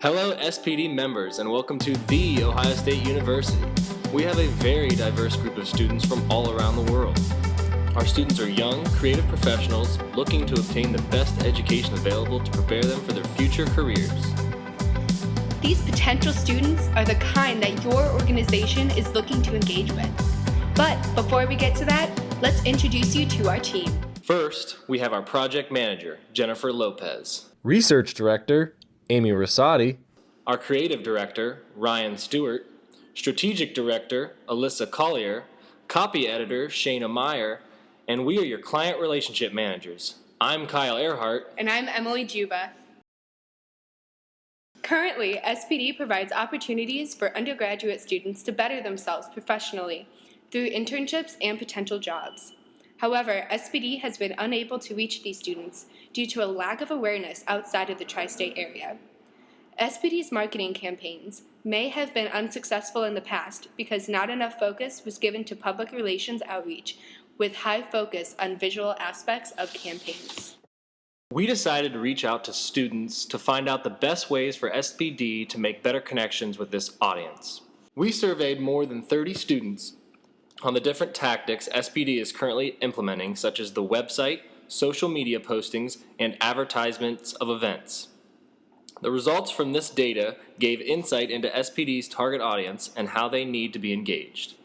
Hello SPD members and welcome to The Ohio State University. We have a very diverse group of students from all around the world. Our students are young, creative professionals looking to obtain the best education available to prepare them for their future careers. These potential students are the kind that your organization is looking to engage with. But before we get to that, let's introduce you to our team. First, we have our project manager, Jennifer Lopez. Research Director, Amy Rosati. Our creative director, Ryan Stewart. Strategic director, Alyssa Collier. Copy editor, Shayna Meyer. And we are your client relationship managers. I'm Kyle Earhart. And I'm Emily Juba. Currently, SPD provides opportunities for undergraduate students to better themselves professionally through internships and potential jobs. However, SPD has been unable to reach these students due to a lack of awareness outside of the tri-state area. SPD's marketing campaigns may have been unsuccessful in the past because not enough focus was given to public relations outreach with high focus on visual aspects of campaigns. We decided to reach out to students to find out the best ways for SPD to make better connections with this audience. We surveyed more than 30 students on the different tactics SPD is currently implementing, such as the website, social media postings, and advertisements of events. The results from this data gave insight into SPD's target audience and how they need to be engaged.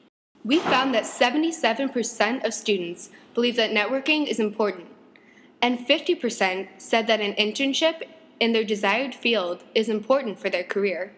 We found that 77% of students believe that networking is important, and 50% said that an internship in their desired field is important for their career,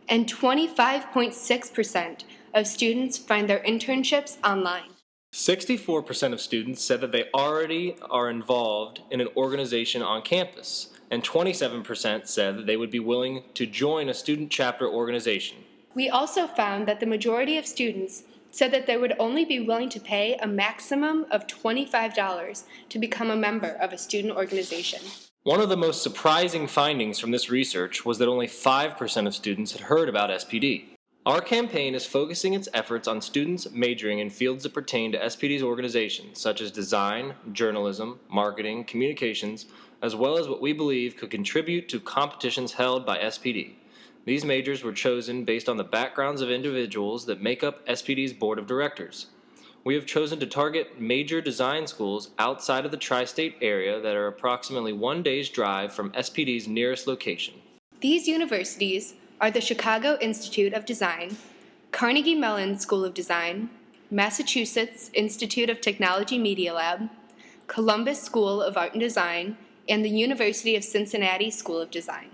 and 25.6% of students find their internships online. 64% of students said that they already are involved in an organization on campus, and 27% said that they would be willing to join a student chapter organization. We also found that the majority of students said that they would only be willing to pay a maximum of $25 to become a member of a student organization. One of the most surprising findings from this research was that only 5% of students had heard about SPD. Our campaign is focusing its efforts on students majoring in fields that pertain to SPD's organization, such as design, journalism, marketing, communications, as well as what we believe could contribute to competitions held by SPD. These majors were chosen based on the backgrounds of individuals that make up SPD's board of directors. We have chosen to target major design schools outside of the tri-state area that are approximately 1 day's drive from SPD's nearest location. These universities are the Chicago Institute of Design, Carnegie Mellon School of Design, Massachusetts Institute of Technology Media Lab, Columbus School of Art and Design, and the University of Cincinnati School of Design.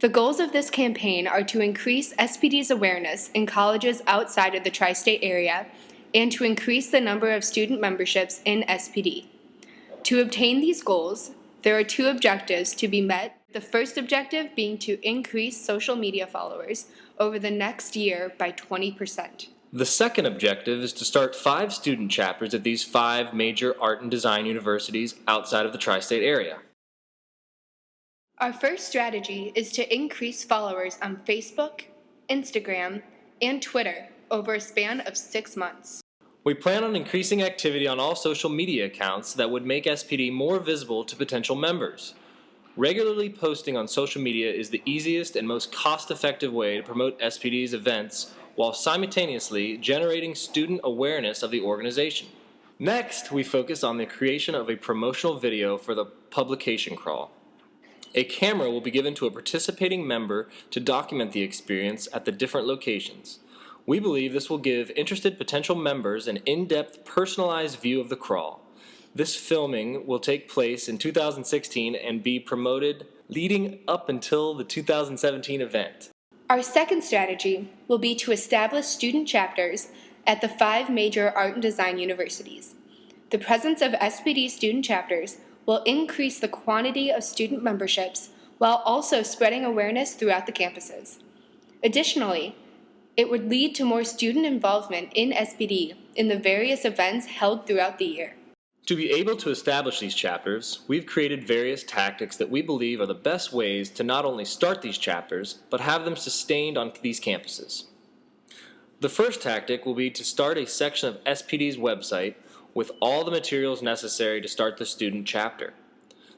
The goals of this campaign are to increase SPD's awareness in colleges outside of the tri-state area and to increase the number of student memberships in SPD. To obtain these goals, there are two objectives to be met. The first objective being to increase social media followers over the next year by 20%. The second objective is to start 5 student chapters at these 5 major art and design universities outside of the tri-state area. Our first strategy is to increase followers on Facebook, Instagram, and Twitter over a span of 6 months. We plan on increasing activity on all social media accounts that would make SPD more visible to potential members. Regularly posting on social media is the easiest and most cost-effective way to promote SPD's events while simultaneously generating student awareness of the organization. Next, we focus on the creation of a promotional video for the publication crawl. A camera will be given to a participating member to document the experience at the different locations. We believe this will give interested potential members an in-depth, personalized view of the crawl. This filming will take place in 2016 and be promoted leading up until the 2017 event. Our second strategy will be to establish student chapters at the 5 major art and design universities. The presence of SPD student chapters will increase the quantity of student memberships while also spreading awareness throughout the campuses. Additionally, it would lead to more student involvement in SPD in the various events held throughout the year. To be able to establish these chapters, we've created various tactics that we believe are the best ways to not only start these chapters, but have them sustained on these campuses. The first tactic will be to start a section of SPD's website with all the materials necessary to start the student chapter.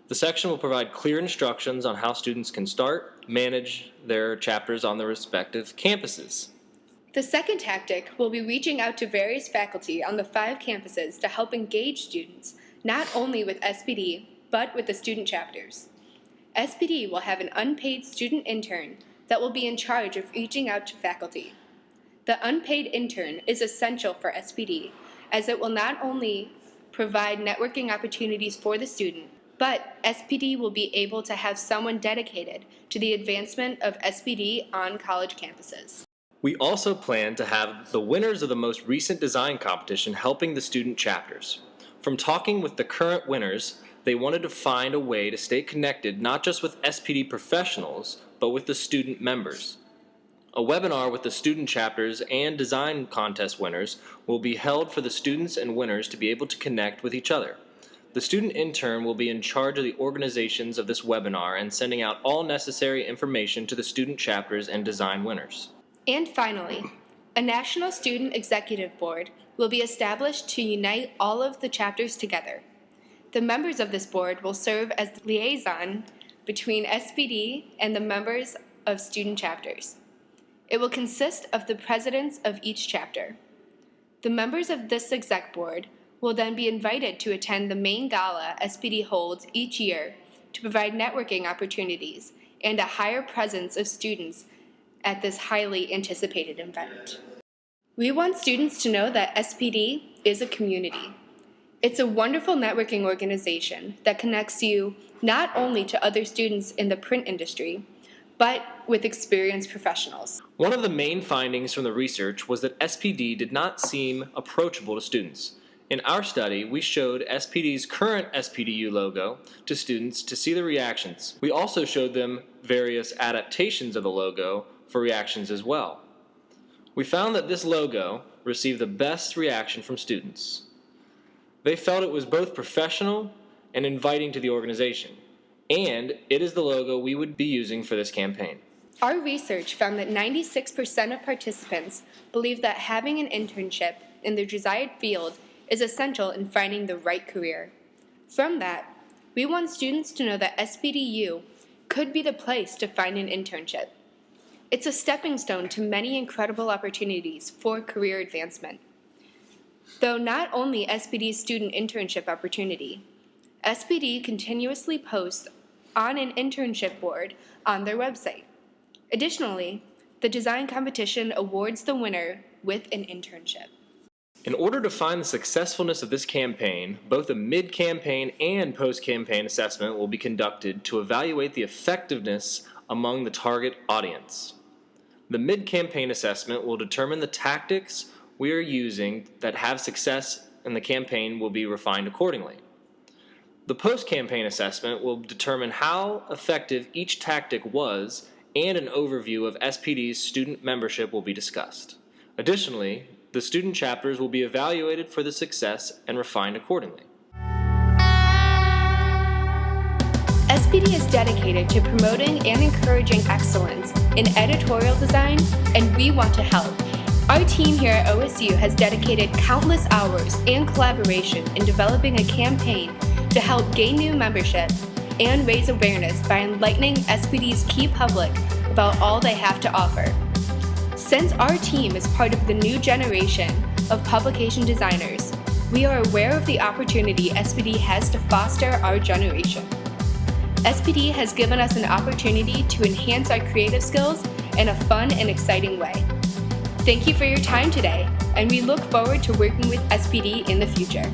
The section will provide clear instructions on how students can start, manage their chapters on their respective campuses. The second tactic will be reaching out to various faculty on the 5 campuses to help engage students, not only with SPD, but with the student chapters. SPD will have an unpaid student intern that will be in charge of reaching out to faculty. The unpaid intern is essential for SPD, as it will not only provide networking opportunities for the student, but SPD will be able to have someone dedicated to the advancement of SPD on college campuses. We also plan to have the winners of the most recent design competition helping the student chapters. From talking with the current winners, they wanted to find a way to stay connected not just with SPD professionals, but with the student members. A webinar with the student chapters and design contest winners will be held for the students and winners to be able to connect with each other. The student intern will be in charge of the organizations of this webinar and sending out all necessary information to the student chapters and design winners. And finally, a National Student Executive Board will be established to unite all of the chapters together. The members of this board will serve as the liaison between SPD and the members of student chapters. It will consist of the presidents of each chapter. The members of this exec board will then be invited to attend the main gala SPD holds each year to provide networking opportunities and a higher presence of students at this highly anticipated event. We want students to know that SPD is a community. It's a wonderful networking organization that connects you not only to other students in the print industry, but with experienced professionals. One of the main findings from the research was that SPD did not seem approachable to students. In our study, we showed SPD's current SPDU logo to students to see the reactions. We also showed them various adaptations of the logo for reactions as well. We found that this logo received the best reaction from students. They felt it was both professional and inviting to the organization, and it is the logo we would be using for this campaign. Our research found that 96% of participants believe that having an internship in their desired field is essential in finding the right career. From that, we want students to know that SPDU could be the place to find an internship. It's a stepping stone to many incredible opportunities for career advancement. Though not only SPD's student internship opportunity, SPD continuously posts on an internship board on their website. Additionally, the design competition awards the winner with an internship. In order to find the successfulness of this campaign, both a mid-campaign and post-campaign assessment will be conducted to evaluate the effectiveness among the target audience. The mid-campaign assessment will determine the tactics we are using that have success, and the campaign will be refined accordingly. The post-campaign assessment will determine how effective each tactic was, and an overview of SPD's student membership will be discussed. Additionally, the student chapters will be evaluated for the success and refined accordingly. SPD is dedicated to promoting and encouraging excellence in editorial design, and we want to help. Our team here at OSU has dedicated countless hours and collaboration in developing a campaign to help gain new membership and raise awareness by enlightening SPD's key public about all they have to offer. Since our team is part of the new generation of publication designers, we are aware of the opportunity SPD has to foster our generation. SPD has given us an opportunity to enhance our creative skills in a fun and exciting way. Thank you for your time today, and we look forward to working with SPD in the future.